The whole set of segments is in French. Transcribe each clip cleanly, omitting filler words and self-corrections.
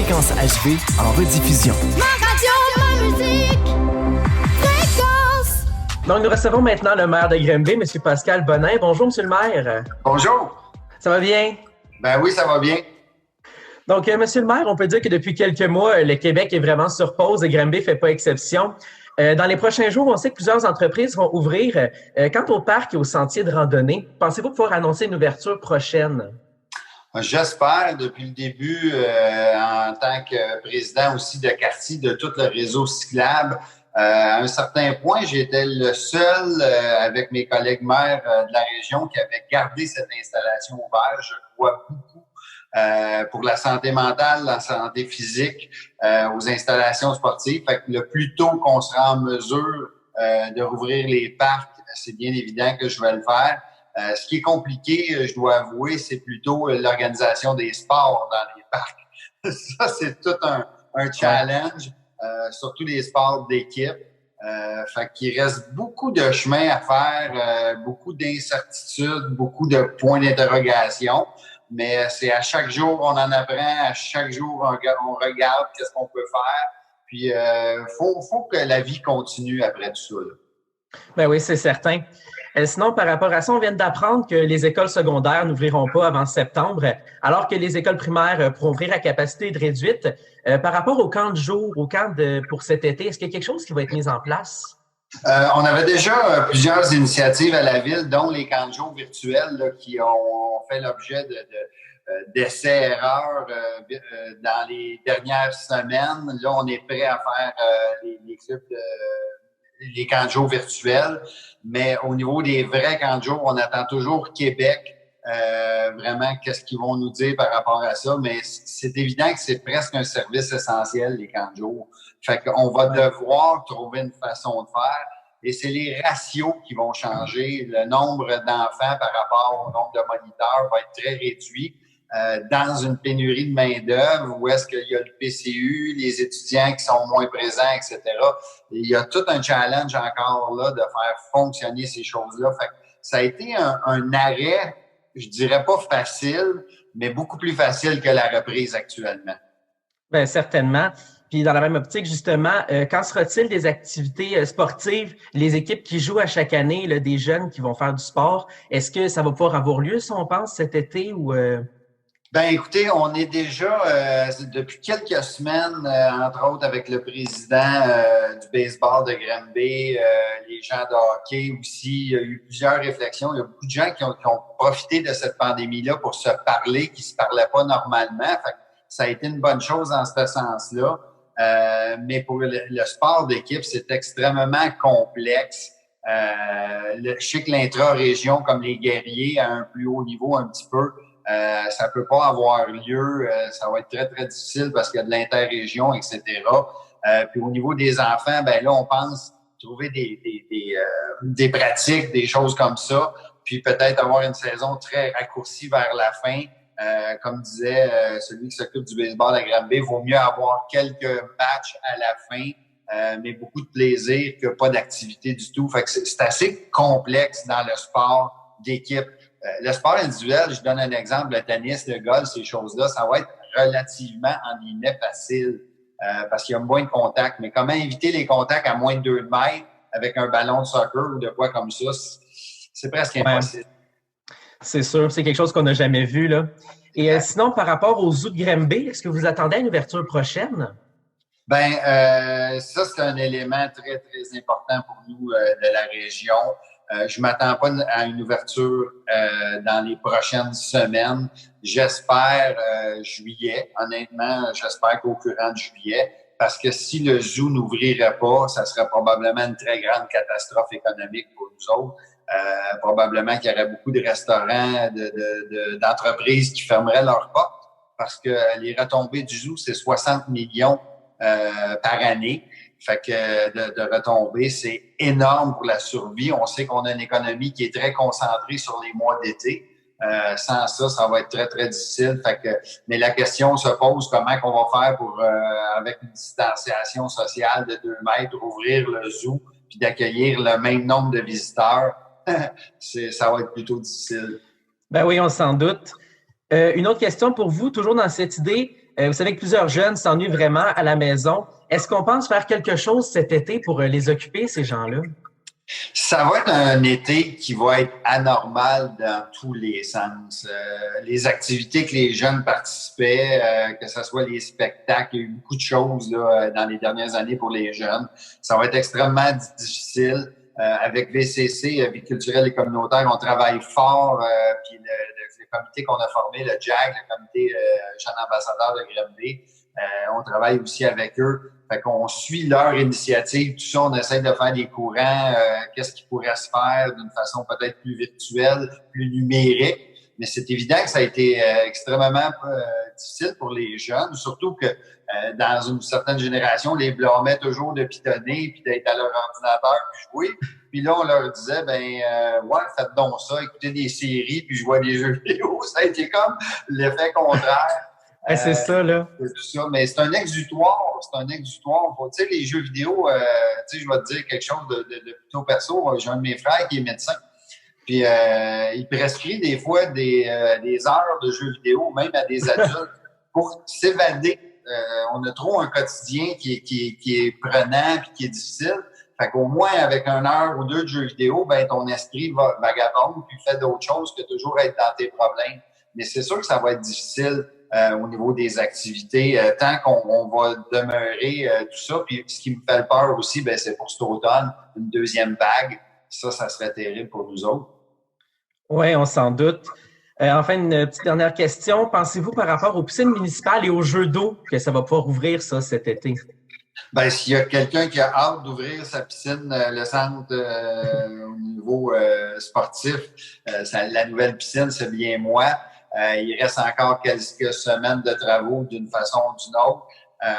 Fréquence HB en rediffusion. Ma radio, ma musique, Fréquence. Donc, nous recevons maintenant le maire de Granby, M. Pascal Bonin. Bonjour, M. le maire. Bonjour. Ça va bien? Ben oui, ça va bien. Donc, M. le maire, on peut dire que depuis quelques mois, le Québec est vraiment sur pause et Granby ne fait pas exception. Dans les prochains jours, on sait que plusieurs entreprises vont ouvrir. Quant au parc et aux sentiers de randonnée, pensez-vous pouvoir annoncer une ouverture prochaine? J'espère, depuis le début, en tant que président aussi de quartier de tout le réseau cyclable, à un certain point, j'étais le seul avec mes collègues maires de la région qui avait gardé cette installation ouverte. Je crois beaucoup pour la santé mentale, la santé physique, aux installations sportives. Fait que le plus tôt qu'on sera en mesure de rouvrir les parcs, c'est bien évident que je vais le faire. Ce qui est compliqué, je dois avouer, c'est plutôt l'organisation des sports dans les parcs. Ça, c'est tout un challenge, surtout les sports d'équipe. Fait qu'il reste beaucoup de chemin à faire, beaucoup d'incertitudes, beaucoup de points d'interrogation. Mais c'est à chaque jour on en apprend, à chaque jour on regarde qu'est-ce qu'on peut faire. Puis faut que la vie continue après tout ça, là. Ben oui, c'est certain. Sinon, par rapport à ça, on vient d'apprendre que les écoles secondaires n'ouvriront pas avant septembre, alors que les écoles primaires pourront ouvrir à capacité réduite. Par rapport au camp de jour, au camp pour cet été, est-ce qu'il y a quelque chose qui va être mis en place? On avait déjà plusieurs initiatives à la ville, dont les camps de jour virtuels là, qui ont fait l'objet d'essais-erreurs dans les dernières semaines. Là, on est prêt à faire les clubs les camps de jour virtuels, mais au niveau des vrais camps de jour, on attend toujours Québec, vraiment, qu'est-ce qu'ils vont nous dire par rapport à ça, mais c'est évident que c'est presque un service essentiel, les camps de jour. Fait qu'on va devoir trouver une façon de faire, et c'est les ratios qui vont changer. Le nombre d'enfants par rapport au nombre de moniteurs va être très réduit. Dans une pénurie de main-d'œuvre, où est-ce qu'il y a le PCU, les étudiants qui sont moins présents, etc. Et il y a tout un challenge encore là de faire fonctionner ces choses-là. Fait que ça a été un arrêt, je dirais pas facile, mais beaucoup plus facile que la reprise actuellement. Bien, certainement. Puis dans la même optique, justement, qu'en sera-t-il des activités sportives, les équipes qui jouent à chaque année, là, des jeunes qui vont faire du sport? Est-ce que ça va pouvoir avoir lieu, si on pense, cet été ou... Ben, écoutez, on est déjà depuis quelques semaines, entre autres avec le président du baseball de Granby, les gens de hockey aussi. Il y a eu plusieurs réflexions. Il y a beaucoup de gens qui ont profité de cette pandémie-là pour se parler, qui se parlaient pas normalement. Fait que ça a été une bonne chose dans ce sens-là. Mais pour le sport d'équipe, c'est extrêmement complexe. Je sais que l'intra-région, comme les guerriers, à un plus haut niveau un petit peu, ça peut pas avoir lieu, ça va être très, très difficile parce qu'il y a de l'interrégion, etc. Puis au niveau des enfants, ben là, on pense trouver des pratiques, des choses comme ça, puis peut-être avoir une saison très raccourcie vers la fin. Comme disait celui qui s'occupe du baseball à Granby, il vaut mieux avoir quelques matchs à la fin, mais beaucoup de plaisir que pas d'activité du tout. Fait que c'est assez complexe dans le sport d'équipe. Le sport individuel, je donne un exemple, le tennis, le golf, ces choses-là, ça va être relativement, en guillemets, facile parce qu'il y a moins de contacts. Mais comment éviter les contacts à moins de 2 mètres avec un ballon de soccer ou de quoi comme ça, c'est presque impossible. C'est sûr, c'est quelque chose qu'on n'a jamais vu, là. Et sinon, par rapport aux zoos de Granby, est-ce que vous attendez à une ouverture prochaine? Ben, ça, c'est un élément très, très important pour nous de la région. Je m'attends pas à une ouverture dans les prochaines semaines. J'espère juillet. Honnêtement, j'espère qu'au courant de juillet. Parce que si le zoo n'ouvrirait pas, ça serait probablement une très grande catastrophe économique pour nous autres. Probablement qu'il y aurait beaucoup de restaurants, d'entreprises qui fermeraient leurs portes parce que les retombées du zoo, c'est 60 millions par année. Fait que de retomber, c'est énorme pour la survie. On sait qu'on a une économie qui est très concentrée sur les mois d'été. Sans ça, ça va être très, très difficile. Fait que, mais la question se pose, comment qu'on va faire pour, avec une distanciation sociale de 2 mètres, ouvrir le zoo puis d'accueillir le même nombre de visiteurs. Ça va être plutôt difficile. Ben oui, on s'en doute. Une autre question pour vous, toujours dans cette idée. Vous savez que plusieurs jeunes s'ennuient vraiment à la maison. Est-ce qu'on pense faire quelque chose cet été pour les occuper, ces gens-là? Ça va être un été qui va être anormal dans tous les sens. Les activités que les jeunes participaient, que ce soit les spectacles, il y a eu beaucoup de choses là, dans les dernières années pour les jeunes. Ça va être extrêmement difficile. Avec VCC, Vie culturelle et communautaire, on travaille fort. Puis le comité qu'on a formé, le JAG, le comité Jeune Ambassadeur de Granby, on travaille aussi avec eux. Fait qu'on suit leur initiative, tout ça, on essaie de faire des courants, qu'est-ce qui pourrait se faire d'une façon peut-être plus virtuelle, plus numérique. Mais c'est évident que ça a été extrêmement difficile pour les jeunes, surtout que dans une certaine génération, les blâmaient toujours de pitonner puis d'être à leur ordinateur puis jouer. Puis là, on leur disait, ouais, faites donc ça, écoutez des séries puis jouez à des jeux vidéo. Ça a été comme l'effet contraire. C'est ça, là. Tout ça. Mais c'est un exutoire. Tu sais, les jeux vidéo, tu sais, je vais te dire quelque chose de plutôt perso. J'ai un de mes frères qui est médecin. Puis, il prescrit des fois des heures de jeux vidéo, même à des adultes, pour s'évader. On a trop un quotidien qui est prenant puis qui est difficile. Fait qu'au moins, avec 1 heure ou 2 de jeux vidéo, ton esprit va vagabonde puis fait d'autres choses que toujours être dans tes problèmes. Mais c'est sûr que ça va être difficile au niveau des activités, tant qu'on va demeurer tout ça. Puis ce qui me fait peur aussi, c'est pour cet automne, une deuxième vague. Ça serait terrible pour nous autres. Oui, on s'en doute. Enfin, une petite dernière question. Pensez-vous par rapport aux piscines municipales et aux jeux d'eau que ça va pouvoir ouvrir ça cet été? S'il y a quelqu'un qui a hâte d'ouvrir sa piscine, le centre au niveau sportif, la nouvelle piscine, c'est bien moi. Il reste encore quelques semaines de travaux d'une façon ou d'une autre.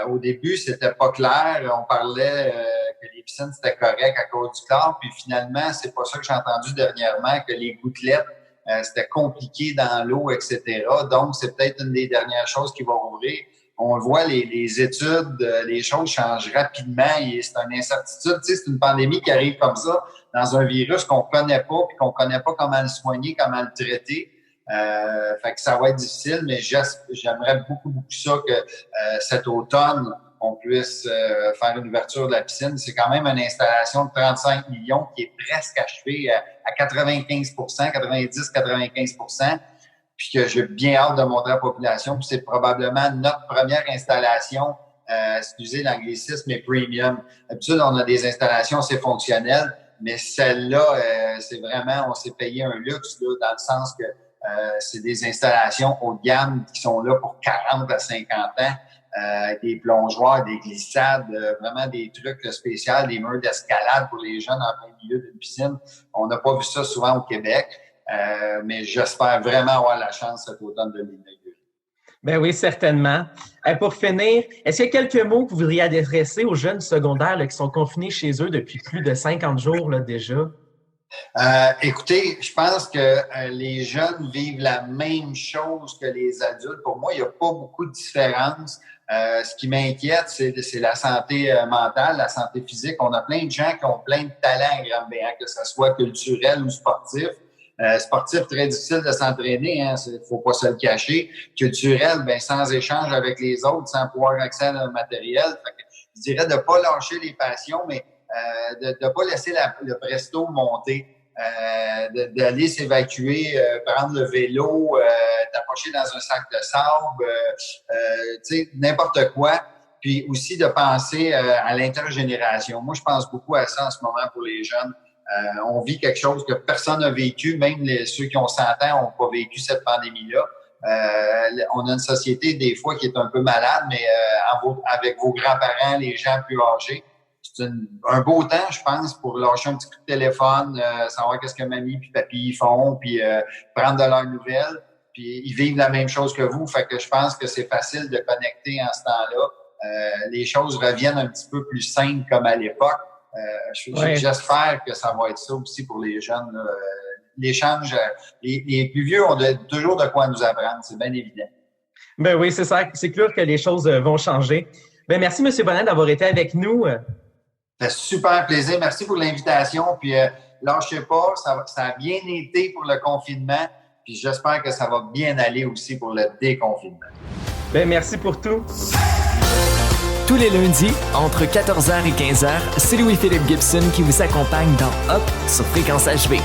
Au début, c'était pas clair. On parlait que les piscines, c'était correct à cause du chlore. Puis finalement, c'est pas ça que j'ai entendu dernièrement, que les gouttelettes, c'était compliqué dans l'eau, etc. Donc, c'est peut-être une des dernières choses qui va ouvrir. On le voit, les études, les choses changent rapidement et c'est une incertitude. Tu sais, c'est une pandémie qui arrive comme ça dans un virus qu'on connaît pas puis qu'on connaît pas comment le soigner, comment le traiter. Fait que ça va être difficile, mais j'aimerais beaucoup ça que cet automne, on puisse faire une ouverture de la piscine. C'est quand même une installation de 35 millions qui est presque achevée à 95%, 90-95%, puis que j'ai bien hâte de montrer à la population. Puis c'est probablement notre première installation, excusez l'anglicisme, mais premium. D'habitude, on a des installations, c'est fonctionnel, mais celle-là, c'est vraiment, on s'est payé un luxe là, dans le sens que c'est des installations haut de gamme qui sont là pour 40 à 50 ans, des plongeoires, des glissades, vraiment des trucs spéciaux, des murs d'escalade pour les jeunes en plein milieu d'une piscine. On n'a pas vu ça souvent au Québec, mais j'espère vraiment avoir la chance cet automne de l'inaugurer. Ben oui, certainement. Pour finir, est-ce qu'il y a quelques mots que vous voudriez adresser aux jeunes secondaires là, qui sont confinés chez eux depuis plus de 50 jours là, déjà? Écoutez, je pense que les jeunes vivent la même chose que les adultes. Pour moi, il n'y a pas beaucoup de différence. Ce qui m'inquiète, c'est la santé mentale, la santé physique. On a plein de gens qui ont plein de talents à Granby, que ce soit culturel ou sportif. Sportif, très difficile de s'entraîner, faut pas se le cacher. Culturel, sans échange avec les autres, sans pouvoir accès à un matériel. Fait que, je dirais de pas lâcher les passions, mais de pas laisser le presto monter, d'aller s'évacuer, prendre le vélo, t'approcher dans un sac de sable, tu sais, n'importe quoi. Puis aussi de penser à l'intergénération. Moi, je pense beaucoup à ça en ce moment pour les jeunes. On vit quelque chose que personne n'a vécu, même ceux qui ont 100 ans n'ont pas vécu cette pandémie-là. On a une société des fois qui est un peu malade, mais avec vos grands-parents, les gens plus âgés, c'est un beau temps, je pense, pour lâcher un petit coup de téléphone, savoir qu'est-ce que mamie puis papy font, puis prendre de leurs nouvelles, puis ils vivent la même chose que vous. Fait que je pense que c'est facile de connecter en ce temps-là. Les choses reviennent un petit peu plus simples comme à l'époque. J'espère que ça va être ça aussi pour les jeunes. L'échange, les plus vieux ont toujours de quoi nous apprendre, c'est bien évident. Ben oui, c'est ça. C'est clair que les choses vont changer. Ben merci, M. Bonnet, d'avoir été avec nous. Ça fait super plaisir. Merci pour l'invitation. Puis lâchez pas, ça a bien été pour le confinement. Puis j'espère que ça va bien aller aussi pour le déconfinement. Ben, merci pour tout. Tous les lundis, entre 14h et 15h, c'est Louis-Philippe Gibson qui vous accompagne dans Hop sur Fréquence HV.